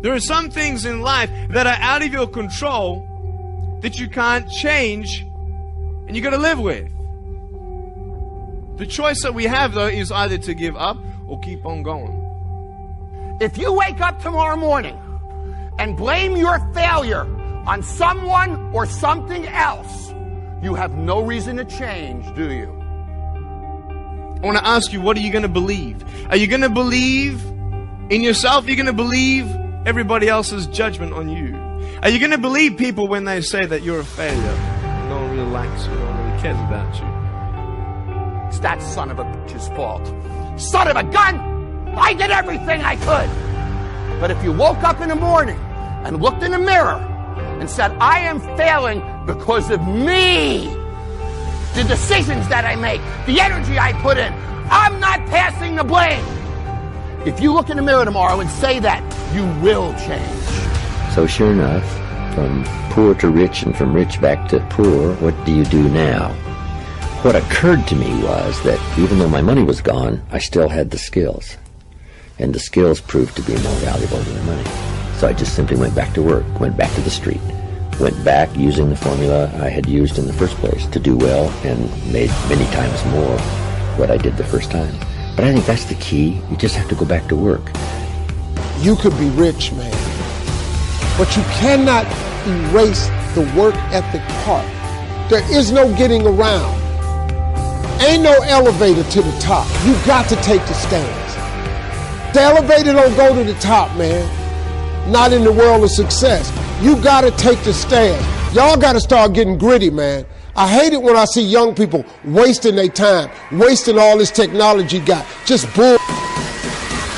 There are some things in life that are out of your control that you can't change and you got to live with. The choice that we have, though, is either to give up or keep on going. If you wake up tomorrow morning and blame your failure on someone or something else, you have no reason to change, do you? I want to ask you, what are you going to believe? Are you going to believe in yourself? Are you going to believe everybody else's judgment on you? Are you going to believe people when they say that you're a failure? No one really likes you, no one really cares about you. It's that son of a bitch's fault. Son of a gun! I did everything I could! But if you woke up in the morning and looked in the mirror and said, I am failing because of me, the decisions that I make, the energy I put in, I'm not passing the blame. If you look in the mirror tomorrow and say that, you will change. So sure enough, from poor to rich and from rich back to poor, what do you do now? What occurred to me was that even though my money was gone, I still had the skills. And the skills proved to be more valuable than the money. So I just simply went back to work, went back to the street, went back using the formula I had used in the first place to do well and made many times more what I did the first time. But I think that's the key. You just have to go back to work. You could be rich, man, but you cannot erase the work ethic part. There is no getting around. Ain't no elevator to the top. You got to take the stairs. The elevator don't go to the top, man. Not in the world of success. You got to take the stairs. Y'all got to start getting gritty, man. I hate it when I see young people wasting their time, wasting all this technology got. Just bull.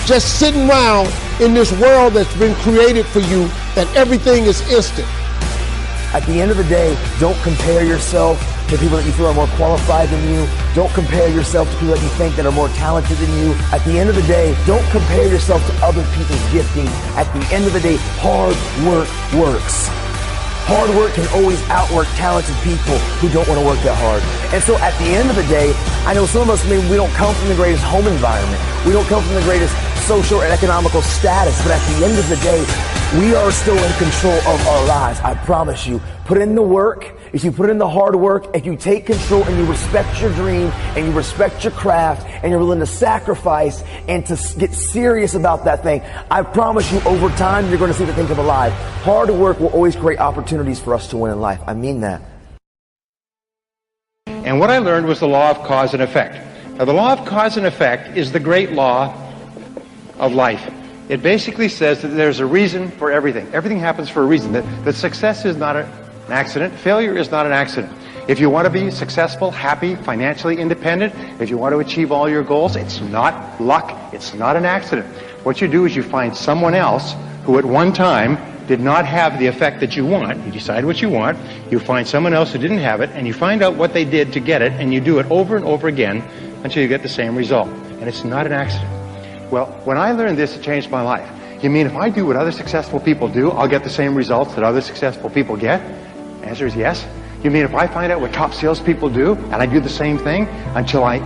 Just sitting around in this world that's been created for you that everything is instant. At the end of the day, don't compare yourself to people that you feel are more qualified than you. Don't compare yourself to people that you think that are more talented than you. At the end of the day, don't compare yourself to other people's gifting. At the end of the day, hard work works. Hard work can always outwork talented people who don't want to work that hard. And so at the end of the day, I know some of us, maybe we don't come from the greatest home environment. We don't come from the greatest social and economical status. But at the end of the day, we are still in control of our lives. I promise you. Put in the work. If you put in the hard work, if you take control and you respect your dream and you respect your craft and you're willing to sacrifice and to get serious about that thing, I promise you over time you're going to see the thing come alive. Hard work will always create opportunities for us to win in life. I mean that. And what I learned was the law of cause and effect. Now, the law of cause and effect is the great law of life. It basically says that there's a reason for everything. Everything happens for a reason. That success is not an accident. Failure is not an accident. If you want to be successful, happy, financially independent, if you want to achieve all your goals, it's not luck. It's not an accident. What you do is you find someone else who at one time did not have the effect that you want. You decide what you want. You find someone else who didn't have it, and you find out what they did to get it, and you do it over and over again until you get the same result. And it's not an accident. Well, when I learned this, it changed my life. You mean if I do what other successful people do, I'll get the same results that other successful people get? The answer is yes. You mean if I find out what top salespeople do, and I do the same thing until I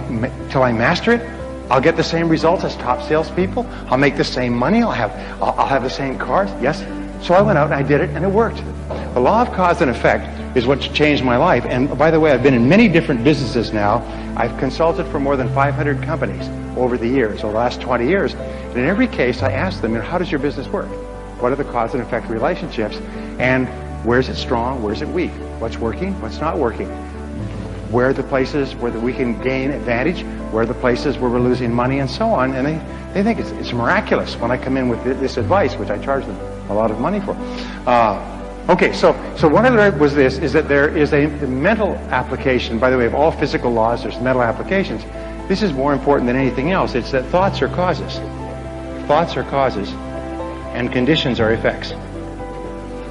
master it, I'll get the same results as top salespeople? I'll make the same money? I'll have the same cars? Yes. So I went out and I did it, and it worked. The law of cause and effect is what changed my life. And by the way, I've been in many different businesses now. I've consulted for more than 500 companies over the years, over the last 20 years. And in every case, I ask them, how does your business work? What are the cause and effect relationships? And where's it strong? Where's it weak? What's working? What's not working? Where are the places where we can gain advantage? Where are the places where we're losing money and so on? And they think it's miraculous when I come in with this advice, which I charge them a lot of money for. Okay, so what I learned was this, is that there is a mental application. By the way, of all physical laws, there's mental applications. This is more important than anything else. It's that thoughts are causes. Thoughts are causes, and conditions are effects.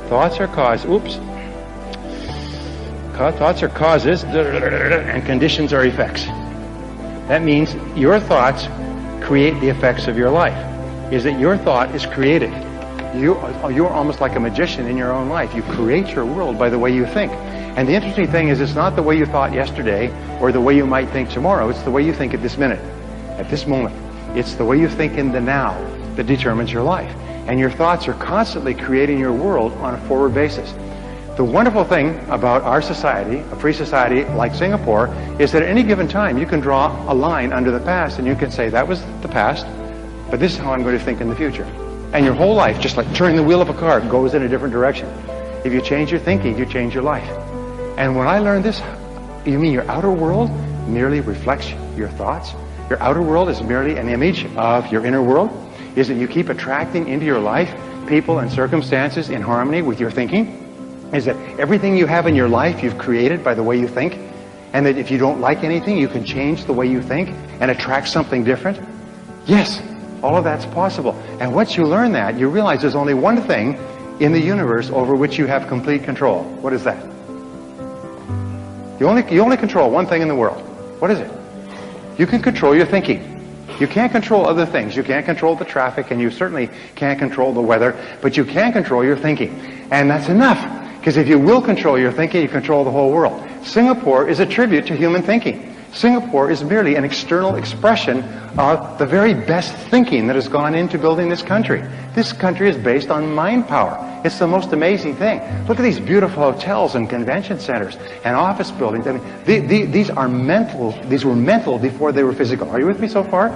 Thoughts are causes. Thoughts are causes, and conditions are effects. That means your thoughts create the effects of your life. Is that your thought is created. You're almost like a magician in your own life. You create your world by the way you think. And the interesting thing is, it's not the way you thought yesterday or the way you might think tomorrow. It's the way you think at this minute, at this moment. It's the way you think in the now. that determines your life. And your thoughts are constantly creating your world on a forward basis. The wonderful thing about our society, a free society like Singapore, is that at any given time you can draw a line under the past and you can say, that was the past, but this is how I'm going to think in the future. And your whole life, just like turning the wheel of a car, goes in a different direction. If you change your thinking, you change your life. And when I learned this, you mean your outer world merely reflects your thoughts? Your outer world is merely an image of your inner world? Is that you keep attracting into your life people and circumstances in harmony with your thinking? Is that everything you have in your life you've created by the way you think? And that if you don't like anything, you can change the way you think and attract something different? Yes, all of that's possible. And once you learn that, you realize there's only one thing in the universe over which you have complete control. What is that? You only control one thing in the world. What is it? You can control your thinking. You can't control other things. You can't control the traffic, and you certainly can't control the weather, but you can control your thinking. And that's enough. Because if you will control your thinking, you control the whole world. Singapore is a tribute to human thinking. Singapore is merely an external expression of the very best thinking that has gone into building this country. This country is based on mind power. It's the most amazing thing. Look at these beautiful hotels and convention centers and office buildings. I mean, these are mental. These were mental before they were physical. Are you with me so far?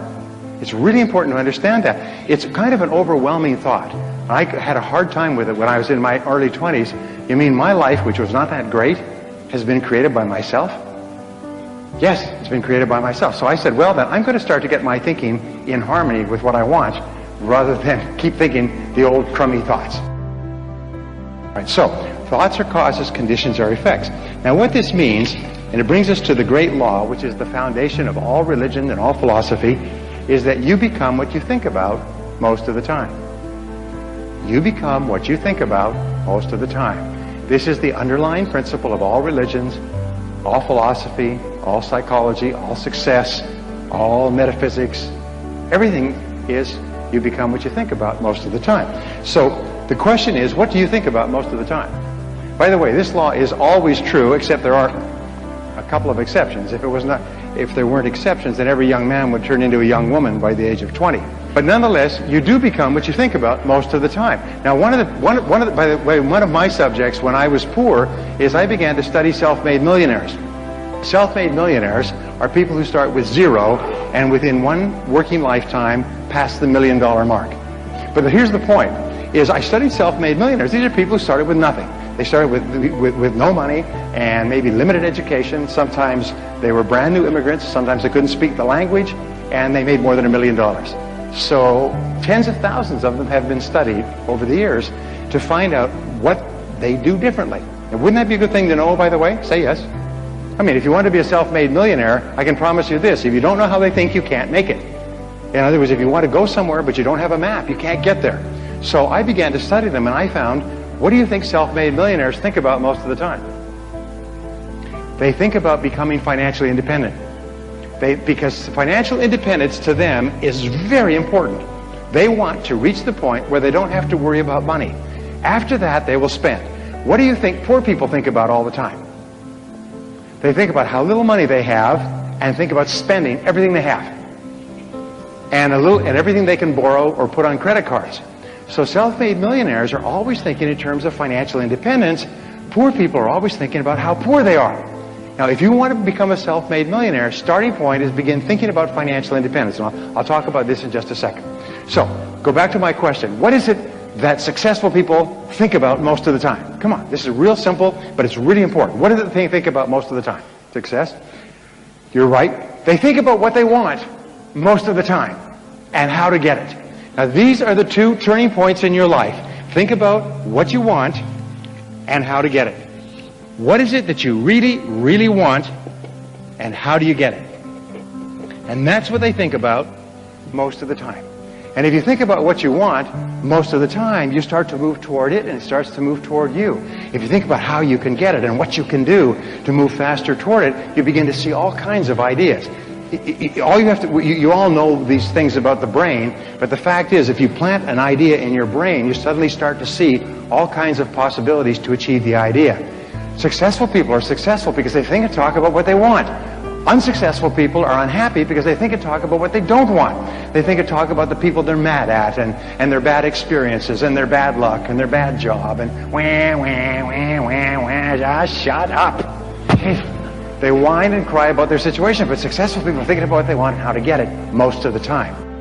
It's really important to understand that. It's kind of an overwhelming thought. I had a hard time with it when I was in my early 20s. You mean my life, which was not that great, has been created by myself? Yes, it's been created by myself. So I said, well, then I'm going to start to get my thinking in harmony with what I want, rather than keep thinking the old crummy thoughts. All right, so thoughts are causes, conditions are effects. Now what this means, and it brings us to the great law, which is the foundation of all religion and all philosophy, is that you become what you think about most of the time. You become what you think about most of the time. This is the underlying principle of all religions, all philosophy, all psychology, all success, all metaphysics. Everything is you become what you think about most of the time. So the question is, what do you think about most of the time? By the way, this law is always true, except there are a couple of exceptions. If there weren't exceptions, then every young man would turn into a young woman by the age of 20. But nonetheless, you do become what you think about most of the time. Now, one of my subjects when I was poor is I began to study self-made millionaires. Self-made millionaires are people who start with zero and within one working lifetime pass the $1 million mark. But here's the point, is I studied self-made millionaires. These are people who started with nothing. They started with no money and maybe limited education. Sometimes they were brand new immigrants. Sometimes they couldn't speak the language, and they made more than $1 million. So tens of thousands of them have been studied over the years to find out what they do differently. And wouldn't that be a good thing to know, by the way? Say yes. I mean, if you want to be a self-made millionaire, I can promise you this. If you don't know how they think, you can't make it. In other words, if you want to go somewhere but you don't have a map, you can't get there. So I began to study them, and I found, what do you think self-made millionaires think about most of the time? They think about becoming financially independent. Because financial independence to them is very important. They want to reach the point where they don't have to worry about money. After that, they will spend. What do you think poor people think about all the time? They think about how little money they have and think about spending everything they have. And everything they can borrow or put on credit cards. So self-made millionaires are always thinking in terms of financial independence. Poor people are always thinking about how poor they are. Now, if you want to become a self-made millionaire, starting point is begin thinking about financial independence. And I'll talk about this in just a second. So, go back to my question. What is it that successful people think about most of the time? Come on, this is real simple, but it's really important. What do they think about most of the time? Success? You're right. They think about what they want most of the time and how to get it. Now, these are the two turning points in your life. Think about what you want and how to get it. What is it that you really, really want, and how do you get it? And that's what they think about most of the time. And if you think about what you want most of the time, you start to move toward it, and it starts to move toward you. If you think about how you can get it and what you can do to move faster toward it, you begin to see all kinds of ideas. You all know these things about the brain, but the fact is, if you plant an idea in your brain, you suddenly start to see all kinds of possibilities to achieve the idea. Successful people are successful because they think and talk about what they want. Unsuccessful people are unhappy because they think and talk about what they don't want. They think and talk about the people they're mad at and their bad experiences and their bad luck and their bad job and just shut up. They whine and cry about their situation, but successful people are thinking about what they want and how to get it most of the time.